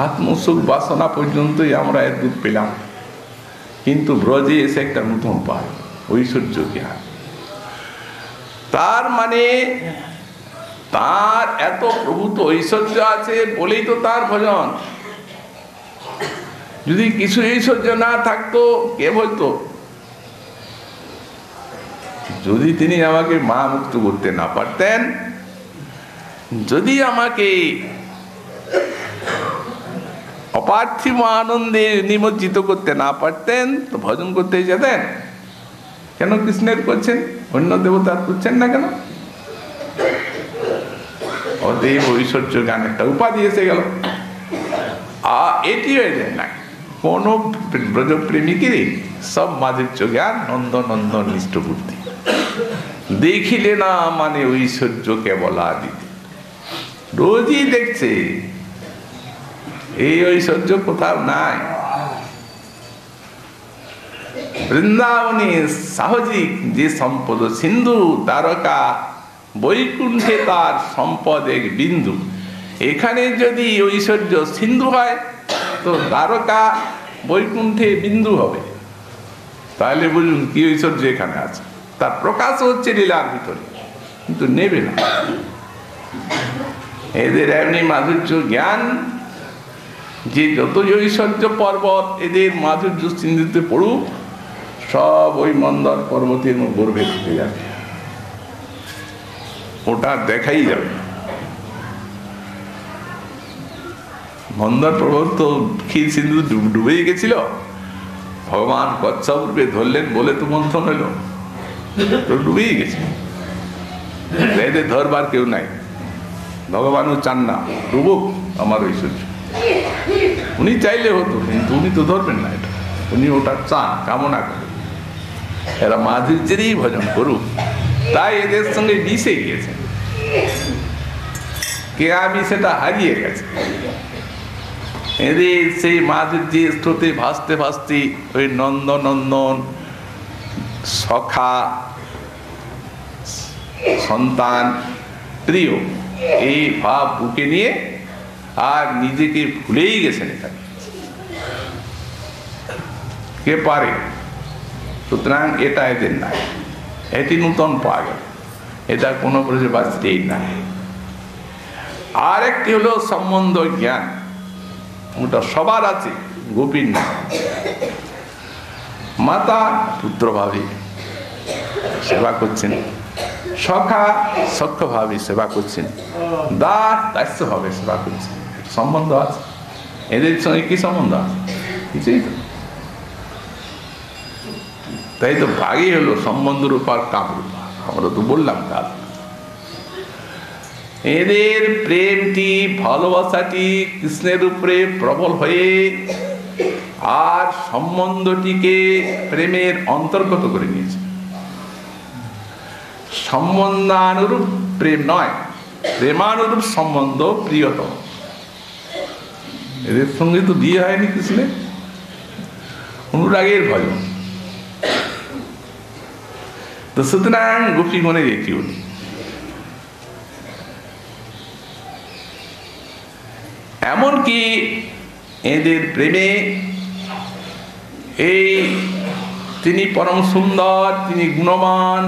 আত্মসুখ বাসনা পর্যন্তই আমরা এর দুধ পেলাম, কিন্তু ব্রজে এসে একটা নূতন পাই, ঐশ্বর্য জ্ঞান। তার মানে তার এত প্রভূত ঐশ্বর্য আছে বলেই তো তার ভজন। যদি কিছু ঐশ্বর্য না থাকতো কে বলতো? যদি তিনি আমাকে মা মুক্ত করতে না পারতেন, যদি আমাকে অপার্থিব আনন্দে নিমজ্জিত করতে না পারতেন, তো ভজন করতে যেতেন কেন? কৃষ্ণের করছেন, অন্য দেবতার করছেন না কেন? অতএব ঐশ্বর্য জ্ঞান একটা উপাধি এসে গেল। এটিও এদের নাই কোন ব্রজপ্রেমিকেরই সব মাধুর্য জ্ঞান, নন্দ নন্দন নিষ্ঠ বুদ্ধি। দেখিলে না মানে ঐশ্বর্য কেবল আদিতে, রোজই দেখছে এই ঐশ্বর্য কোথাও নাই। বৃন্দাবনে সাহজিক যে সম্পদ সিন্ধু, দ্বারকা বৈকুণ্ঠে তার সম্পদ এক বিন্দু। এখানে যদি ঐশ্বর্য সিন্ধু হয়, তো দ্বারকা বৈকুণ্ঠে বিন্দু হবে। তাহলে বুঝুন কি ঐশ্বর্য এখানে আছে। তার প্রকাশ হচ্ছে লীলার ভিতরে, কিন্তু নেবে না। এদের এমনি মাধুর্য জ্ঞান যে যত ঐশ্বর্য পর্বত এদের মাধুর্য সিন্ধুতে পড়ুক, সব ওই মন্দর পর্বতের গর্ভে ঢুকে যাবে, ওটা দেখাই যাবে। মন্দর পর্বত তো ক্ষীর সিন্ধু ডুবেই গেছিল, ভগবান কচ্ছপ রূপে ধরলেন বলে তো মন্থন হইল, তো ডুবেই গেছে। এদের ধরবার কেউ নাই, ভগবানও চান না ডুবুক আমার ঐশ্বর্য। উনি চাইলে হতো, কিন্তু উনি তো ধরবেন না এটা, উনি ওটা চান, কামনা করেন এরা মাধুর্যেরই ভজন করুক। তাই এদের সঙ্গে মিশে গিয়েছে, কে আমি সেটা হারিয়ে গেছে। এদের সেই মাধুর্যের স্রোতে ভাসতে ভাসতে ওই নন্দনন্দন সখা সন্তান প্রিয় এই ভাব বুকে নিয়ে আর নিজেকে ভুলেই গেছেন। এটা কে পারে? সুতরাং এটা এদের নাই, এটি নূতন পাওয়া গেল, এটা কোনো ব্রজবাসীর নাই। আর একটি হলো সম্বন্ধ জ্ঞান, ওটা সবার আছে, গোপীর না। মাতা পুত্র ভাবে সেবা করছেন, সখা সখ্য ভাবে সেবা করছেন, দাস দাস্য ভাবে সেবা করছেন, সম্বন্ধ আছে। এদের সঙ্গে কি সম্বন্ধ আছে? কিছুই তো। তাই তো ভাগই হলো সম্বন্ধ রূপা কাম রূপা, আমরা তো বললাম কাল। এদের প্রেমটি, ভালোবাসাটি কৃষ্ণের উপরে প্রবল হয়ে আর সম্বন্ধটিকে প্রেমের অন্তর্গত করে নিয়েছে। সম্বন্ধানুরূপ প্রেম নয়, প্রেমানুরূপ সম্বন্ধ প্রিয়তম। এদের সঙ্গে তো বিয়ে হয়নি কৃষ্ণের, অনুরাগের ভজন। তো সুতরাং গোপীগণের এটি উনি। এমনকি এদের প্রেমে এই তিনি পরম সুন্দর, তিনি গুণবান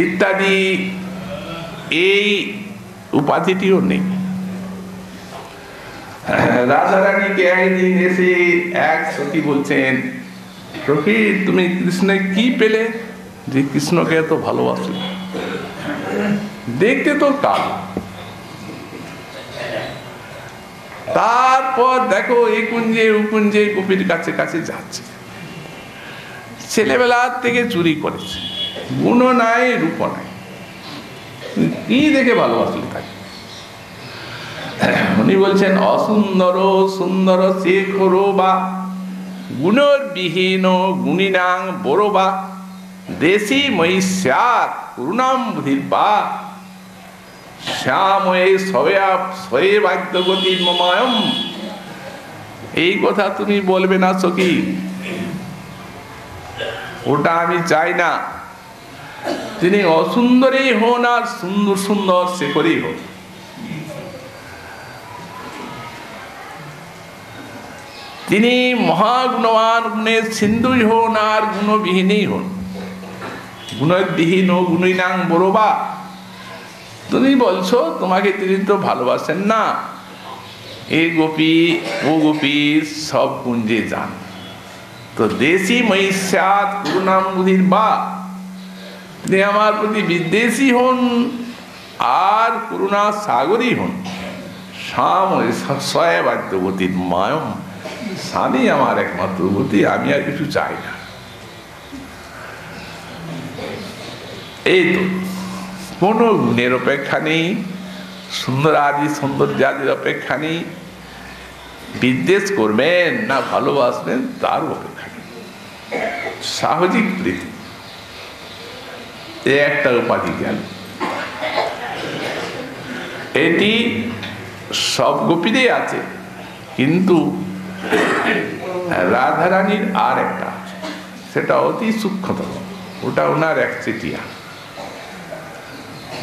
ইত্যাদি এই উপাধিটিও নেই। রাধারানীকে একদিন এসে এক সখী বলছেন, সখী তুমি কৃষ্ণে কি পেলে যে কৃষ্ণকে এত ভালোবাসলে? দেখতে তো কালো। তারপর দেখো এই কুঞ্জে ও কুঞ্জে গোপীর কাছে কাছে যাচ্ছে, ছেলেবেলার থেকে চুরি করেছে, গুণ নাই রূপ নাই, কি দেখে ভালোবাসলে তাকে? উনি বলছেন অসুন্দর সুন্দর শেখর বা গুণবিহীন গুণিনাং বড়বা দেশি মহিষ্যাত করুণাম বুধির বা শ্যাময়ে সয়ে বাদ্যগতি মমায়ম। এই কথা তুমি বলবে না সখী, ওটা আমি চাই না। তিনি অসুন্দরই হন আর সুন্দর সুন্দর সে করেই হোক, তিনি মহাগুণবান গুণের সিন্ধুই হন আর গুণবিহীনই হন, গুণবিহীন ও গুণিনাং বড়বা। তুমি বলছো তোমাকে তিনি তো ভালোবাসেন না, এই গোপী ও গোপী সব কুঞ্জে যান। তো দেশি মহিষ্যাত করুণাম বুধির বা, তিনি আমার প্রতি বিদ্বেষী হন আর করুণা সাগরী হন। স্বাম সয়বাদ্য গতির মায়ম, স্বামী আমার একমাত্র গতি, আমি আর কিছু চাই না। এই তো কোন গুণের অপেক্ষা নেই, সুন্দরাদি সৌন্দর্যাদির অপেক্ষা নেই, বিদ্বেষ করবেন না ভালোবাসবেন তার অপেক্ষা নেই, সাহজিক প্রীতি, একটা উপাধি গেল। এটি সব গোপীদের আছে, কিন্তু রাধারানীর আর একটা আছে, সেটা অতি সূক্ষ্মতম, ওটা ওনার একচেটিয়া,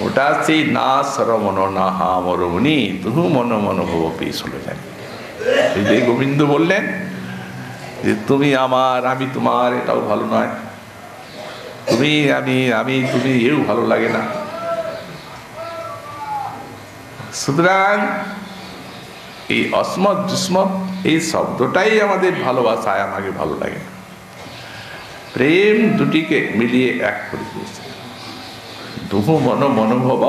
ওটা সেই না সরমন না হামরমণি তুহু মন মনোভব পেশ হলো জানি। এই যে গোবিন্দ বললেন যে তুমি আমার আমি তোমার, এটাও ভালো নয়, তুমি আমি তুমি এও ভালো লাগে না। সুতরাং এই অসমত দুসমত এই শব্দটাই আমাদের ভালোবাসায় আমাকে ভালো লাগে। প্রেম দুটিকে মিলিয়ে এক করে দিয়েছে, দুহু মন মনোভব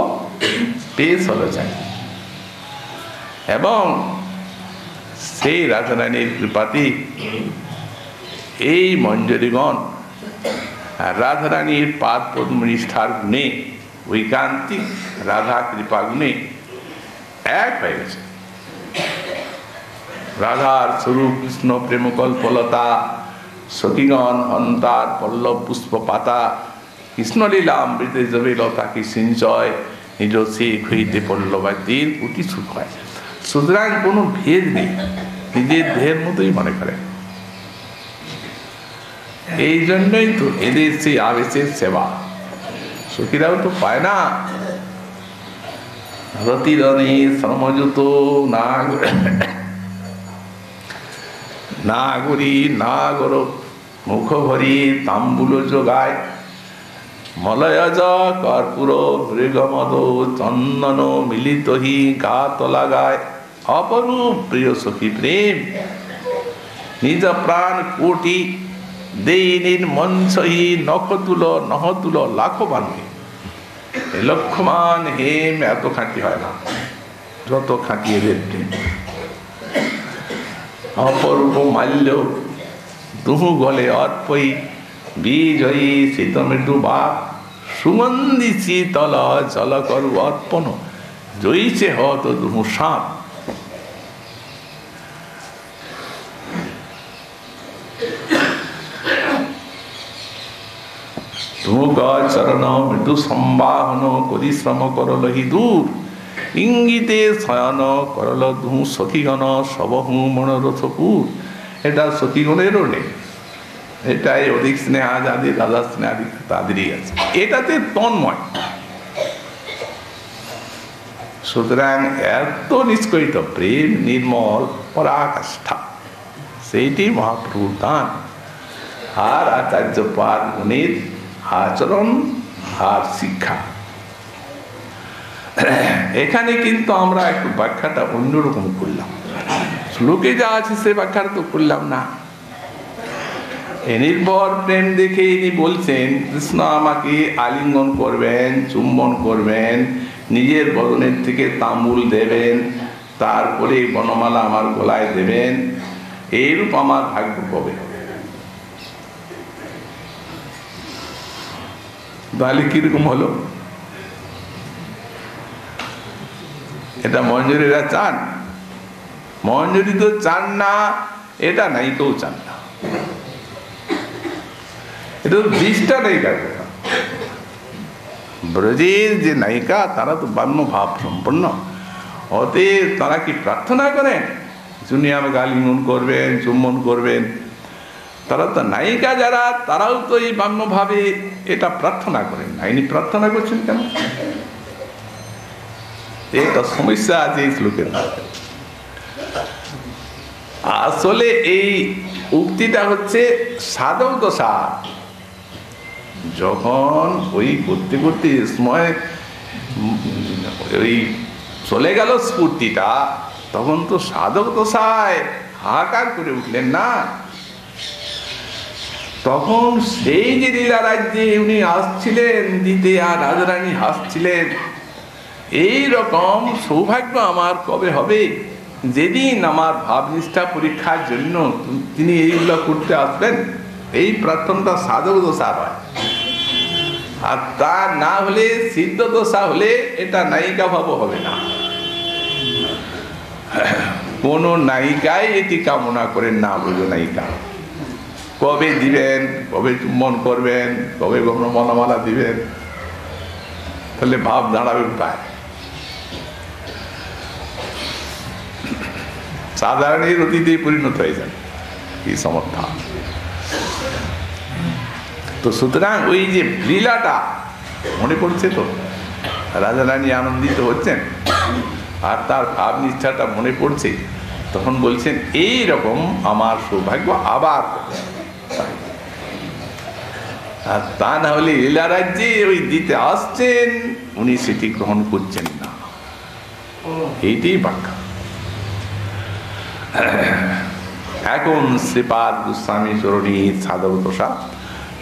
পেশ হলো যায়। এবং সেই রাধারানীর কৃপাতে এই মঞ্জরীগণ রাধারানীর পাদ পদ্ম নিষ্ঠার গুণে, ঐকান্তিক রাধা কৃপা গুণে এক হয়ে গেছে। রাধার স্বরূপ কৃষ্ণ প্রেম কল্পলতা, সখীগণ হন্তার পল্লব পুষ্প পাতা, কৃষ্ণলীলা অমৃতে জবে লতা কি সিঞ্চয়, নিজ শেখ হইতে পল্লবাদীর অতি সুখ হয়। সুতরাং কোনো ভেদ নেই, নিজের দেহের মতোই মনে করে। এই জন্যই তো এদের সেই আবেশের সেবা সখীরাও তো পায় না। রতিরণে সমযুত নাগরী নাগর মুখ ভরি তাম্বুল যোগায়, মলয়জ কর্পূর মৃগমদ চন্দন মিলিত হি গাত লাগায়। অপরূপ প্রিয় সখী প্রেম নিজ প্রাণ কোটি দেইনির মঞ্চহি নখতুল নহতুল লাখো বান্ধে। লক্ষ্যমান হেম এত খাঁটি হয় না যত খাঁটি এদের প্রেম। অপরূপ মাল্য দুহু গলে অর্পই, বিজয়ী শীত মৃদু বাপ, সুগন্ধি শীতল জল করু অর্পণ, জয়ীছে হত দুহু সাপ। তুমুক চরণ মৃদু সম্বাহন করি শ্রম করলহি দূর, ইঙ্গিতে শয়ন করল দুহু সখীগণ সবহু মনোরথপুর। এটা সখীগণেরও নেই, এটাই অধিক স্নেহা যাদের রাধা স্নেহাদি তাদেরই আছে, এটাতে তন্ময়। সুতরাং এত নিষ্কৃত প্রেম নির্মল পরাকাষ্ঠা, সেইটি মহাপ্রভুর দান। আর আচার্য পাদ গুণের আচরণ আর শিক্ষা। এখানে কিন্তু আমরা একটু ব্যাখ্যাটা অন্যরকম করলাম, শ্লোকে যা আছে সে ব্যাখ্যাটা তো করলাম না। নির্ভর প্রেম দেখে ইনি বলছেন কৃষ্ণ আমাকে আলিঙ্গন করবেন, চুম্বন করবেন, নিজের বদনের থেকে তাম্বুল দেবেন, তারপরে বনমালা আমার গলায় দেবেন, এইরূপ আমার ভাগ্য কবে হবে? তাহলে কিরকম হলো? এটা মঞ্জুরিরা চান? মঞ্জুরি তো চান না, এটা নাই কেউ চান না। এটা তো 20টা নায়িকার কথা। ব্রজের যে নায়িকা তারা তো বাম্য ভাব সম্পন্ন, অতএব তারা কি প্রার্থনা করেন যিনি আমাকে আলিঙ্গন করবেন, চুম্বন করবেন? তারা তো নায়িকা যারা, তারাও তো এই বাম্য ভাবে এটা প্রার্থনা করেন না। ইনি প্রার্থনা করছেন কেন? একটা সমস্যা আছে এই শ্লোকের। আসলে এই উক্তিটা হচ্ছে সাধব দশা। যখন ওই করতে করতে সময় ওই চলে গেল স্ফূর্তিটা, তখন তো সাধক দশায় হাহাকার করে উঠলেন না। তখন সেই যে লীলা রাজ্যে উনি আসছিলেন দিতে, আর রাজারানী হাসছিলেন, এই রকম সৌভাগ্য আমার কবে হবে যেদিন আমার ভাবনিষ্ঠা পরীক্ষার জন্য তিনি এইগুলো করতে আসবেন। এই প্রার্থনাটা সাধক দশা হয়। আর তা না হলে, সিদ্ধ দশা হলে এটা নায়িকা ভাব হবে না। কোন নায়িকায় এটি কামনা করেন না, ব্রজ নায়িকা। কবে দিবেন, কবে চুম্বন করবেন, কবে গহ্নমালা দিবেন, তাহলে ভাব দাঁড়াবে কোথায়? সাধারণ এই অতীতে পরিণত হয়ে যান কি সমর্থা। তো সুতরাং ওই যে লীলাটা মনে পড়ছে তো, রাজা রানী আনন্দিত হচ্ছেন আর তার ভাব নিষ্ঠাটা মনে পড়ছে, তখন বলছেন এই রকম আমার সৌভাগ্য আবার। আর তা না হলে লীলা রাজ্যে ওই দিতে আসছেন, উনি সেটি গ্রহণ করছেন না। এইটাই বাক্য। এখন শ্রীপাদ গোস্বামী চরণী সাধক দশা,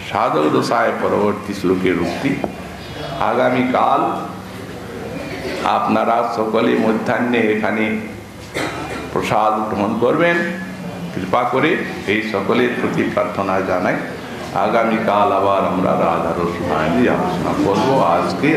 সাধক দশায় পরবর্তী শ্লোকের উক্তি। আগামীকাল আপনারা সকলে মধ্যাহ্নে এখানে প্রসাদ গ্রহণ করবেন। কৃপা করে এই সকলের প্রতি প্রার্থনা জানাই। আগামীকাল আবার আমরা রাধা রস আলোচনা করবো। আজকে